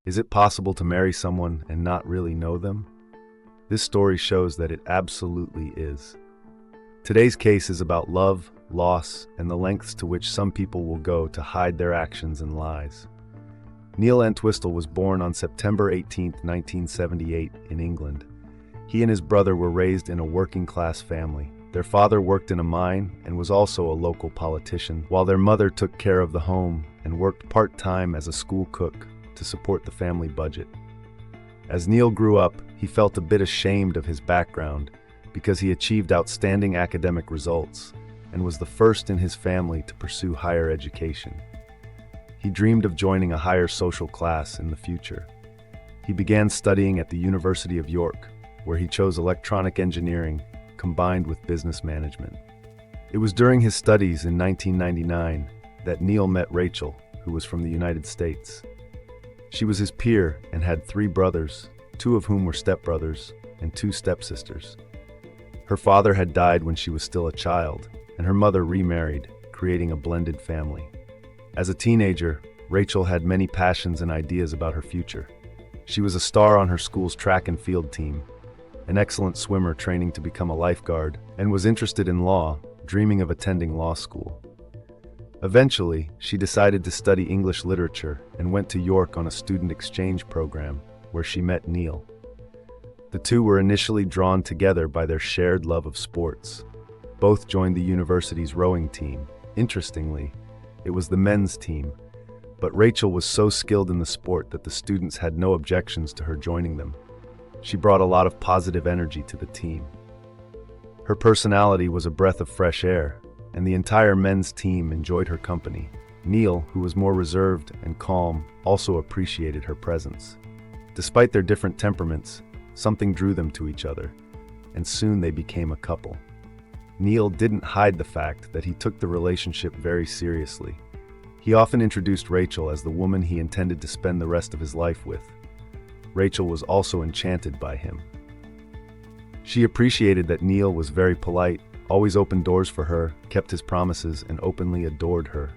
Is it possible to marry someone and not really know them? This story shows that it absolutely is. Today's case is about love, loss, and the lengths to which some people will go to hide their actions and lies. Neil Entwistle was born on September 18, 1978, in England. He and his brother were raised in a working-class family. Their father worked in a mine and was also a local politician, while their mother took care of the home and worked part-time as a school cook to support the family budget. As Neil grew up, he felt a bit ashamed of his background because he achieved outstanding academic results and was the first in his family to pursue higher education. He dreamed of joining a higher social class in the future. He began studying at the University of York, where he chose electronic engineering combined with business management. It was during his studies in 1999 that Neil met Rachel, who was from the United States. She was his peer and had 3 brothers, 2 of whom were stepbrothers and 2 stepsisters. Her father had died when she was still a child, and her mother remarried, creating a blended family. As a teenager, Rachel had many passions and ideas about her future. She was a star on her school's track and field team, an excellent swimmer training to become a lifeguard, and was interested in law, dreaming of attending law school. Eventually, she decided to study English literature and went to York on a student exchange program, where she met Neil. The two were initially drawn together by their shared love of sports. Both joined the university's rowing team. Interestingly, it was the men's team, but Rachel was so skilled in the sport that the students had no objections to her joining them. She brought a lot of positive energy to the team. Her personality was a breath of fresh air, and the entire men's team enjoyed her company. Neil, who was more reserved and calm, also appreciated her presence. Despite their different temperaments, something drew them to each other, and soon they became a couple. Neil didn't hide the fact that he took the relationship very seriously. He often introduced Rachel as the woman he intended to spend the rest of his life with. Rachel was also enchanted by him. She appreciated that Neil was very polite, always opened doors for her, kept his promises, and openly adored her.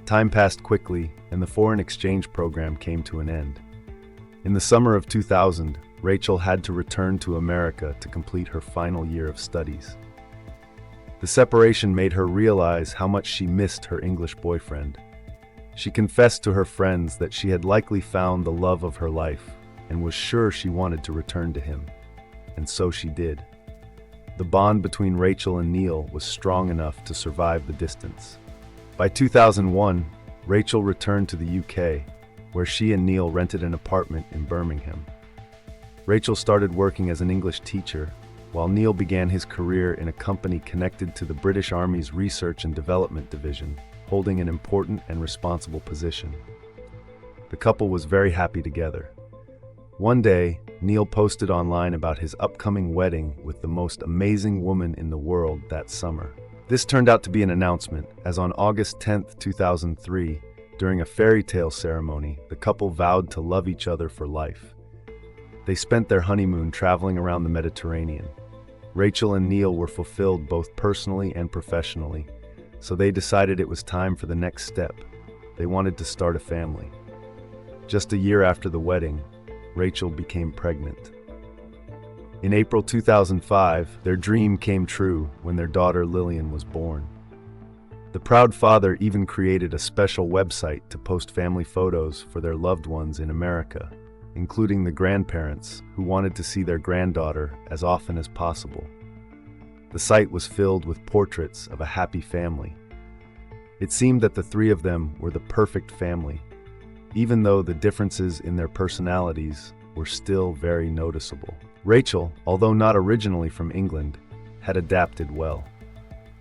Time passed quickly, and the foreign exchange program came to an end. In the summer of 2000, Rachel had to return to America to complete her final year of studies. The separation made her realize how much she missed her English boyfriend. She confessed to her friends that she had likely found the love of her life and was sure she wanted to return to him. And so she did. The bond between Rachel and Neil was strong enough to survive the distance. By 2001, Rachel returned to the UK, where she and Neil rented an apartment in Birmingham. Rachel started working as an English teacher, while Neil began his career in a company connected to the British Army's Research and Development Division, holding an important and responsible position. The couple was very happy together. One day, Neil posted online about his upcoming wedding with the most amazing woman in the world that summer. This turned out to be an announcement, as on August 10, 2003, during a fairy tale ceremony, the couple vowed to love each other for life. They spent their honeymoon traveling around the Mediterranean. Rachel and Neil were fulfilled both personally and professionally, so they decided it was time for the next step. They wanted to start a family. Just a year after the wedding, Rachel became pregnant. In April 2005, their dream came true when their daughter Lillian was born. The proud father even created a special website to post family photos for their loved ones in America, including the grandparents who wanted to see their granddaughter as often as possible. The site was filled with portraits of a happy family. It seemed that the 3 of them were the perfect family, even though the differences in their personalities were still very noticeable. Rachel, although not originally from England, had adapted well.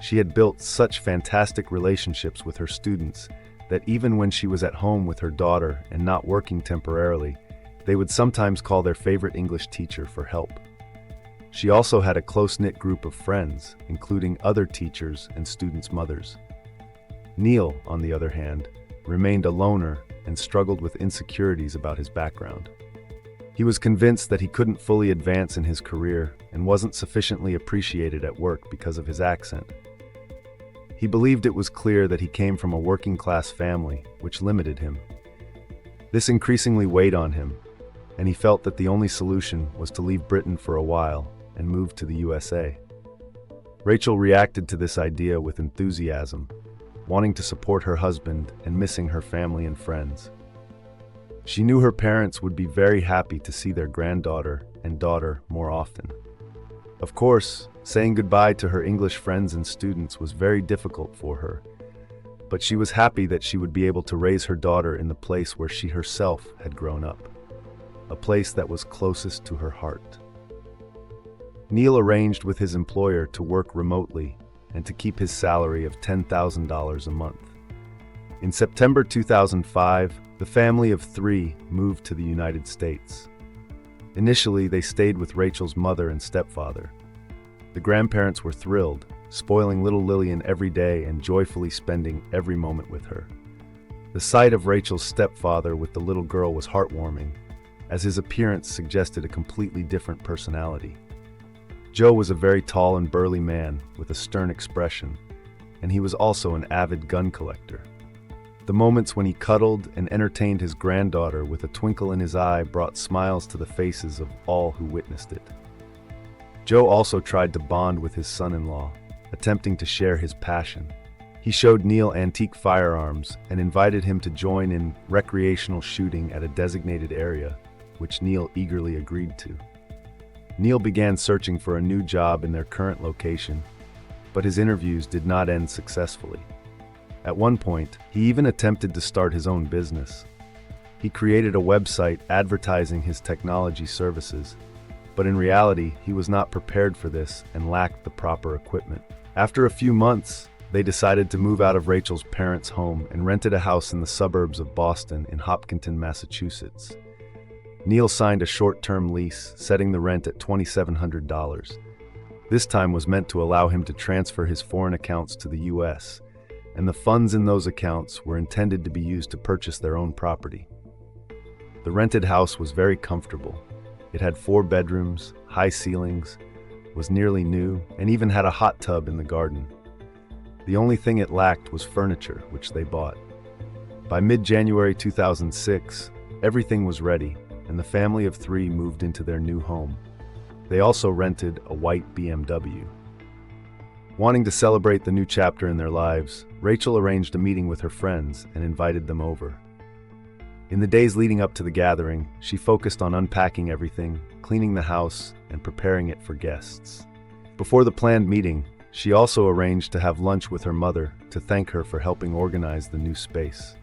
She had built such fantastic relationships with her students that even when she was at home with her daughter and not working temporarily, they would sometimes call their favorite English teacher for help. She also had a close-knit group of friends, including other teachers and students' mothers. Neil, on the other hand, remained a loner and struggled with insecurities about his background. He was convinced that he couldn't fully advance in his career and wasn't sufficiently appreciated at work because of his accent. He believed it was clear that he came from a working-class family, which limited him. This increasingly weighed on him, and he felt that the only solution was to leave Britain for a while and move to the USA. Rachel reacted to this idea with enthusiasm, wanting to support her husband and missing her family and friends. She knew her parents would be very happy to see their granddaughter and daughter more often. Of course, saying goodbye to her English friends and students was very difficult for her, but she was happy that she would be able to raise her daughter in the place where she herself had grown up, a place that was closest to her heart. Neil arranged with his employer to work remotely and to keep his salary of $10,000 a month. In September 2005, the family of 3 moved to the United States. Initially, they stayed with Rachel's mother and stepfather. The grandparents were thrilled, spoiling little Lillian every day and joyfully spending every moment with her. The sight of Rachel's stepfather with the little girl was heartwarming, as his appearance suggested a completely different personality. Joe was a very tall and burly man with a stern expression, and he was also an avid gun collector. The moments when he cuddled and entertained his granddaughter with a twinkle in his eye brought smiles to the faces of all who witnessed it. Joe also tried to bond with his son-in-law, attempting to share his passion. He showed Neil antique firearms and invited him to join in recreational shooting at a designated area, which Neil eagerly agreed to. Neil began searching for a new job in their current location, but his interviews did not end successfully. At one point, he even attempted to start his own business. He created a website advertising his technology services, but in reality, he was not prepared for this and lacked the proper equipment. After a few months, they decided to move out of Rachel's parents' home and rented a house in the suburbs of Boston in Hopkinton, Massachusetts. Neil signed a short-term lease, setting the rent at $2,700. This time was meant to allow him to transfer his foreign accounts to the U.S., and the funds in those accounts were intended to be used to purchase their own property. The rented house was very comfortable. It had 4 bedrooms, high ceilings, was nearly new, and even had a hot tub in the garden. The only thing it lacked was furniture, which they bought. By mid-January 2006, everything was ready, and the family of 3 moved into their new home. They also rented a white BMW. Wanting to celebrate the new chapter in their lives, Rachel arranged a meeting with her friends and invited them over. In the days leading up to the gathering, she focused on unpacking everything, cleaning the house, and preparing it for guests. Before the planned meeting, she also arranged to have lunch with her mother to thank her for helping organize the new space.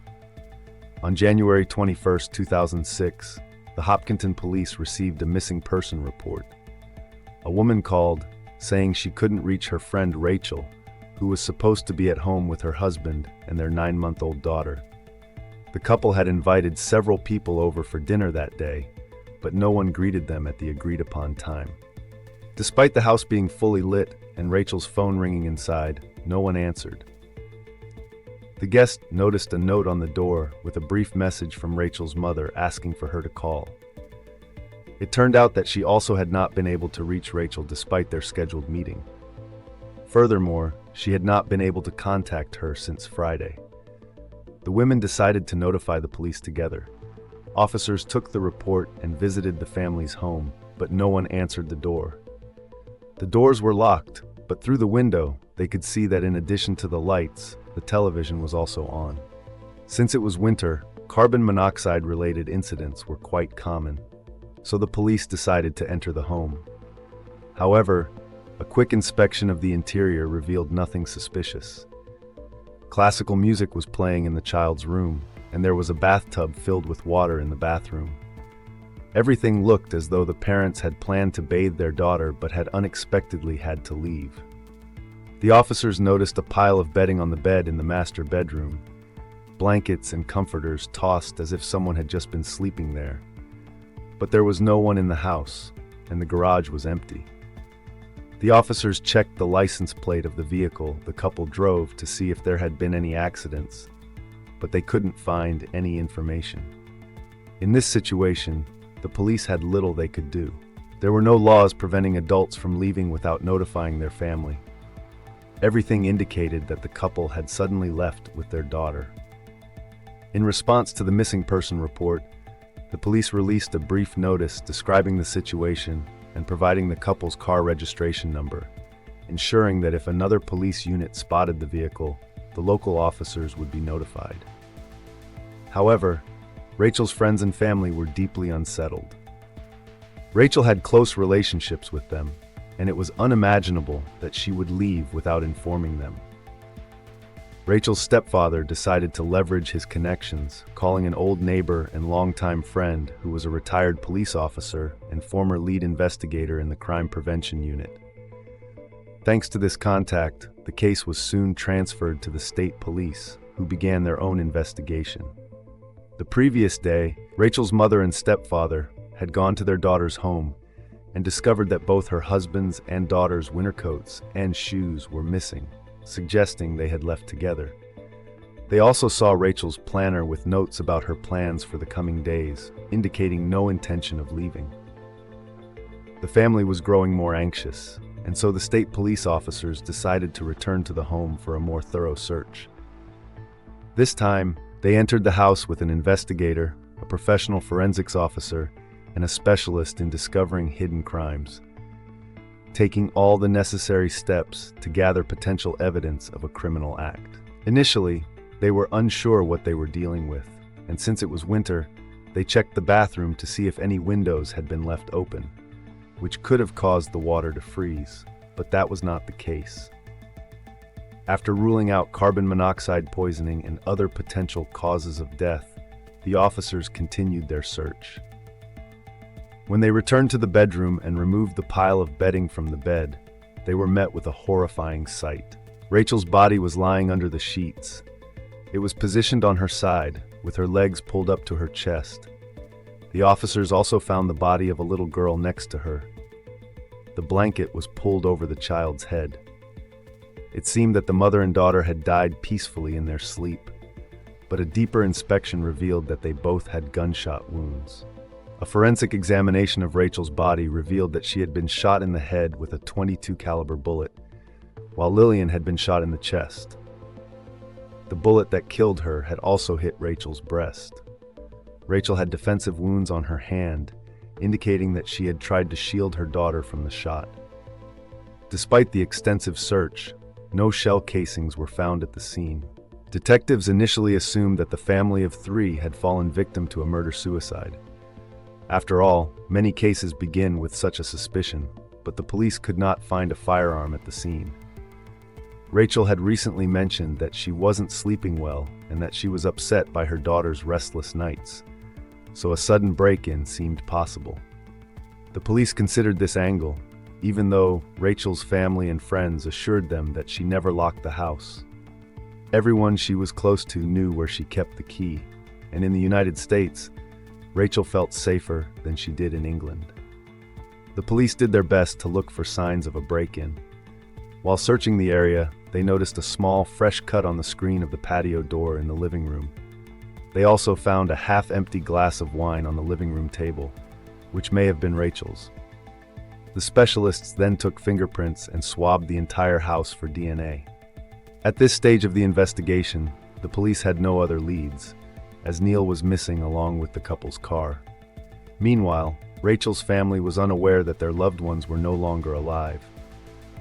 On January 21, 2006, the Hopkinton police received a missing person report. A woman called, saying she couldn't reach her friend Rachel, who was supposed to be at home with her husband and their 9-month-old daughter. The couple had invited several people over for dinner that day, but no one greeted them at the agreed-upon time. Despite the house being fully lit and Rachel's phone ringing inside, no one answered. The guest noticed a note on the door with a brief message from Rachel's mother asking for her to call. It turned out that she also had not been able to reach Rachel despite their scheduled meeting. Furthermore, she had not been able to contact her since Friday. The women decided to notify the police together. Officers took the report and visited the family's home, but no one answered the door. The doors were locked, but through the window, they could see that in addition to the lights, the television was also on. Since it was winter, carbon monoxide-related incidents were quite common, so the police decided to enter the home. However, a quick inspection of the interior revealed nothing suspicious. Classical music was playing in the child's room, and there was a bathtub filled with water in the bathroom. Everything looked as though the parents had planned to bathe their daughter but had unexpectedly had to leave. The officers noticed a pile of bedding on the bed in the master bedroom, blankets and comforters tossed as if someone had just been sleeping there. But there was no one in the house, and the garage was empty. The officers checked the license plate of the vehicle the couple drove to see if there had been any accidents, but they couldn't find any information. In this situation, the police had little they could do. There were no laws preventing adults from leaving without notifying their family. Everything indicated that the couple had suddenly left with their daughter. In response to the missing person report, the police released a brief notice describing the situation and providing the couple's car registration number, ensuring that if another police unit spotted the vehicle, the local officers would be notified. However, Rachel's friends and family were deeply unsettled. Rachel had close relationships with them, and it was unimaginable that she would leave without informing them. Rachel's stepfather decided to leverage his connections, calling an old neighbor and longtime friend who was a retired police officer and former lead investigator in the crime prevention unit. Thanks to this contact, the case was soon transferred to the state police, who began their own investigation. The previous day, Rachel's mother and stepfather had gone to their daughter's home and discovered that both her husband's and daughter's winter coats and shoes were missing, suggesting they had left together. They also saw Rachel's planner with notes about her plans for the coming days, indicating no intention of leaving. The family was growing more anxious, and so the state police officers decided to return to the home for a more thorough search. This time, they entered the house with an investigator, a professional forensics officer, and a specialist in discovering hidden crimes, taking all the necessary steps to gather potential evidence of a criminal act. Initially, they were unsure what they were dealing with, and since it was winter, they checked the bathroom to see if any windows had been left open, which could have caused the water to freeze, but that was not the case. After ruling out carbon monoxide poisoning and other potential causes of death, the officers continued their search. When they returned to the bedroom and removed the pile of bedding from the bed, they were met with a horrifying sight. Rachel's body was lying under the sheets. It was positioned on her side, with her legs pulled up to her chest. The officers also found the body of a little girl next to her. The blanket was pulled over the child's head. It seemed that the mother and daughter had died peacefully in their sleep, but a deeper inspection revealed that they both had gunshot wounds. A forensic examination of Rachel's body revealed that she had been shot in the head with a .22 caliber bullet, while Lillian had been shot in the chest. The bullet that killed her had also hit Rachel's breast. Rachel had defensive wounds on her hand, indicating that she had tried to shield her daughter from the shot. Despite the extensive search, no shell casings were found at the scene. Detectives initially assumed that the family of three had fallen victim to a murder-suicide. After all, many cases begin with such a suspicion, but the police could not find a firearm at the scene. Rachel had recently mentioned that she wasn't sleeping well and that she was upset by her daughter's restless nights, so a sudden break-in seemed possible. The police considered this angle, even though Rachel's family and friends assured them that she never locked the house. Everyone she was close to knew where she kept the key, and in the United States, Rachel felt safer than she did in England. The police did their best to look for signs of a break-in. While searching the area, they noticed a small, fresh cut on the screen of the patio door in the living room. They also found a half-empty glass of wine on the living room table, which may have been Rachel's. The specialists then took fingerprints and swabbed the entire house for DNA. At this stage of the investigation, the police had no other leads, as Neil was missing along with the couple's car. Meanwhile, Rachel's family was unaware that their loved ones were no longer alive.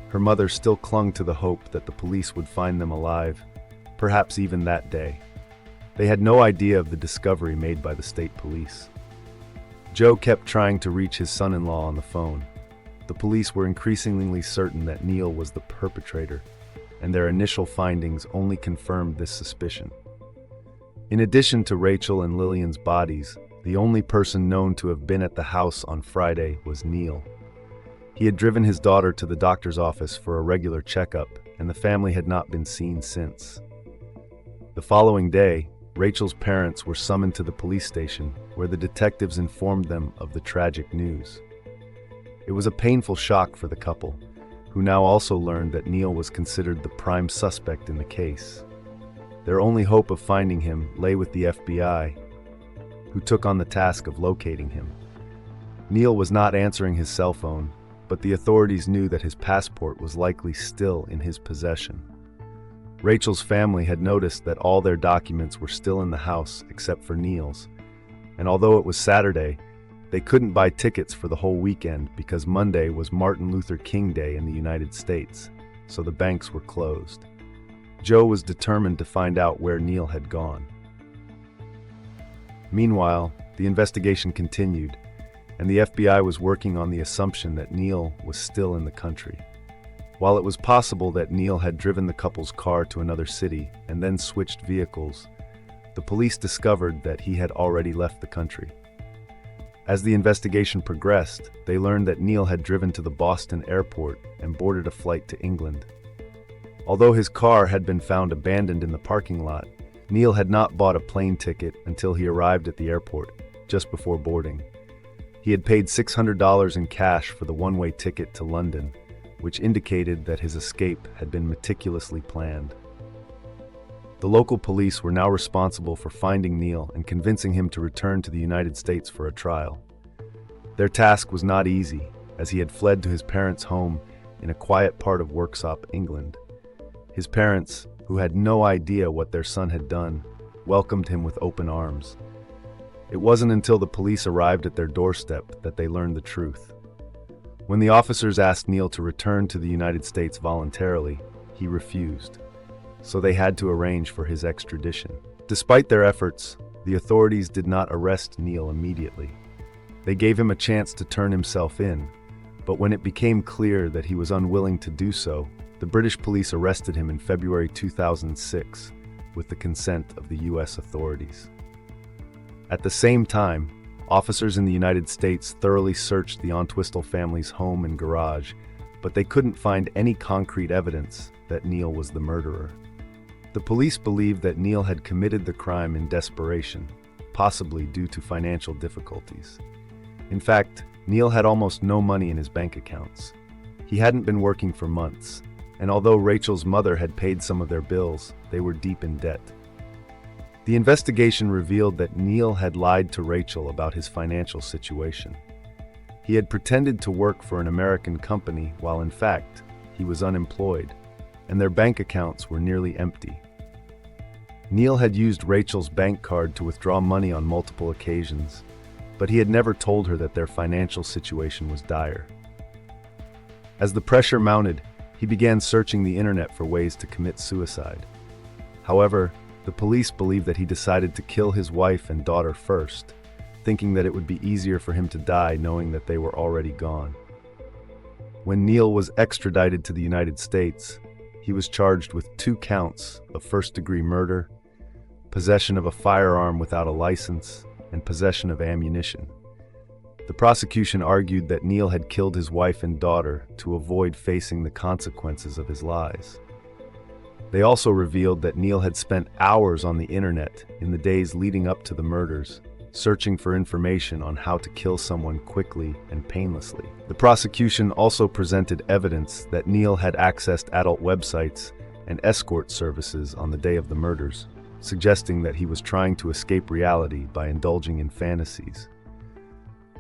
Her mother still clung to the hope that the police would find them alive, perhaps even that day. They had no idea of the discovery made by the state police. Joe kept trying to reach his son-in-law on the phone. The police were increasingly certain that Neil was the perpetrator, and their initial findings only confirmed this suspicion. In addition to Rachel and Lillian's bodies, the only person known to have been at the house on Friday was Neil. He had driven his daughter to the doctor's office for a regular checkup, and the family had not been seen since. The following day, Rachel's parents were summoned to the police station, where the detectives informed them of the tragic news. It was a painful shock for the couple, who now also learned that Neil was considered the prime suspect in the case. Their only hope of finding him lay with the FBI, who took on the task of locating him. Neil was not answering his cell phone, but the authorities knew that his passport was likely still in his possession. Rachel's family had noticed that all their documents were still in the house except for Neil's, and although it was Saturday, they couldn't buy tickets for the whole weekend because Monday was Martin Luther King Day in the United States, so the banks were closed. Joe was determined to find out where Neil had gone. Meanwhile, the investigation continued, and the FBI was working on the assumption that Neil was still in the country. While it was possible that Neil had driven the couple's car to another city and then switched vehicles, the police discovered that he had already left the country. As the investigation progressed, they learned that Neil had driven to the Boston airport and boarded a flight to England. Although his car had been found abandoned in the parking lot, Neil had not bought a plane ticket until he arrived at the airport, just before boarding. He had paid $600 in cash for the one-way ticket to London, which indicated that his escape had been meticulously planned. The local police were now responsible for finding Neil and convincing him to return to the United States for a trial. Their task was not easy, as he had fled to his parents' home in a quiet part of Worksop, England. His parents, who had no idea what their son had done, welcomed him with open arms. It wasn't until the police arrived at their doorstep that they learned the truth. When the officers asked Neil to return to the United States voluntarily, he refused, so they had to arrange for his extradition. Despite their efforts, the authorities did not arrest Neil immediately. They gave him a chance to turn himself in, but when it became clear that he was unwilling to do so, the British police arrested him in February 2006 with the consent of the US authorities. At the same time, officers in the United States thoroughly searched the Entwistle family's home and garage, but they couldn't find any concrete evidence that Neil was the murderer. The police believed that Neil had committed the crime in desperation, possibly due to financial difficulties. In fact, Neil had almost no money in his bank accounts. He hadn't been working for months, and although Rachel's mother had paid some of their bills, they were deep in debt. The investigation revealed that Neil had lied to Rachel about his financial situation. He had pretended to work for an American company while in fact, he was unemployed, and their bank accounts were nearly empty. Neil had used Rachel's bank card to withdraw money on multiple occasions, but he had never told her that their financial situation was dire. As the pressure mounted, he began searching the internet for ways to commit suicide. However, the police believed that he decided to kill his wife and daughter first, thinking that it would be easier for him to die knowing that they were already gone. When Neil was extradited to the United States, he was charged with 2 counts of first-degree murder, possession of a firearm without a license, and possession of ammunition. The prosecution argued that Neil had killed his wife and daughter to avoid facing the consequences of his lies. They also revealed that Neil had spent hours on the internet in the days leading up to the murders, searching for information on how to kill someone quickly and painlessly. The prosecution also presented evidence that Neil had accessed adult websites and escort services on the day of the murders, suggesting that he was trying to escape reality by indulging in fantasies.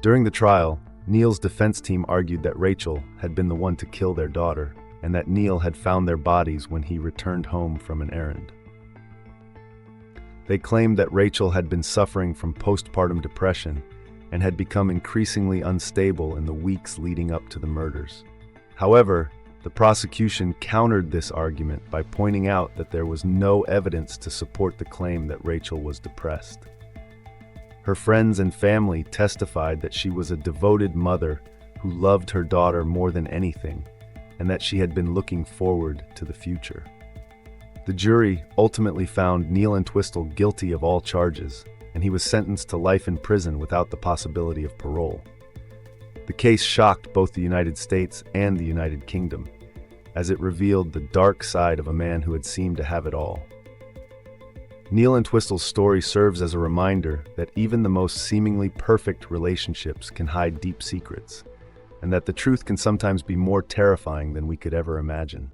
During the trial, Neil's defense team argued that Rachel had been the one to kill their daughter, and that Neil had found their bodies when he returned home from an errand. They claimed that Rachel had been suffering from postpartum depression and had become increasingly unstable in the weeks leading up to the murders. However, the prosecution countered this argument by pointing out that there was no evidence to support the claim that Rachel was depressed. Her friends and family testified that she was a devoted mother who loved her daughter more than anything, and that she had been looking forward to the future. The jury ultimately found Neil Entwistle guilty of all charges, and he was sentenced to life in prison without the possibility of parole. The case shocked both the United States and the United Kingdom, as it revealed the dark side of a man who had seemed to have it all. Neil Entwistle's story serves as a reminder that even the most seemingly perfect relationships can hide deep secrets, and that the truth can sometimes be more terrifying than we could ever imagine.